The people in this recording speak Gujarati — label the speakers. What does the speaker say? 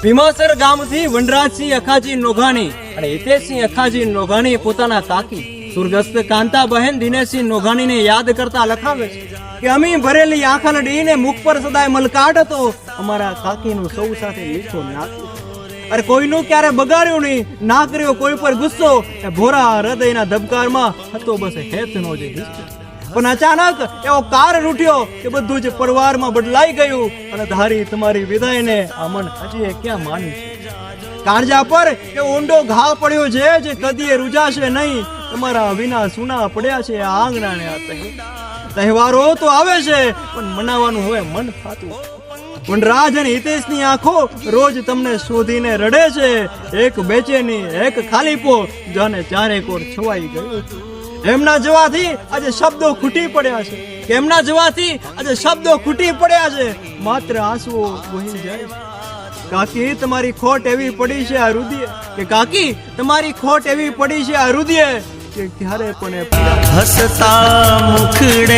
Speaker 1: ભીમાસર ગામથી વનરાજસિંહ અખાજી નોઘાણી અને હિતેશસિંહ અખાજી નોઘાણી પોતાના કાકી સુરગસ્ત કાંતાબહેન દિનેશસિંહ નોઘાણીને યાદ કરતા લખાવે છે કે અમે ભરેલી આંખને ડીને મુખ પર સદાય મલકાટ હતો, અમારા કાકીનું સૌ સાથે મીઠો નાખ્યો, અરે કોઈનું ક્યારે બગાડ્યું નહીં, ના કર્યો કોઈ પર ગુસ્સો, એ ભોરા હૃદયના ધબકારમાં હતો બસ હેતનો જે હિસ્સો. પણ અચાનક એવો કાર રૂઠ્યો કે બધું જ પરિવારમાં બદલાઈ ગયું અને ધારી તમારી વિદાયને આ મન હજી ક્યાં માન્યું છે. કાળજા પર એ ઊંડો ઘા પડ્યો છે જે કદીએ રૂજાશે નહીં, તમારા વિના સુના પડ્યા છે આ આંગણાને આ તહેવારો તો આવે છે પણ મનાવવાનું હવે મન થાતું. વનરાજ અને હિતેશની આંખો રોજ તમને શોધીને રડે છે, એક બેચેની એક ખાલીપો જાને ચારે કોર છવાઈ ગયું. એમના જવાથી આજે શબ્દો ખૂટી પડ્યા છે, એમના જવાથી આજે શબ્દો ખૂટી પડ્યા છે, માત્ર આંસુઓ વહી જાય છે. કાકી તમારી ખોટ એવી પડી છે આ હૃદય, કે કાકી તમારી ખોટ એવી પડી છે આ હૃદય કે ક્યારે પણ
Speaker 2: હસતા મુખડે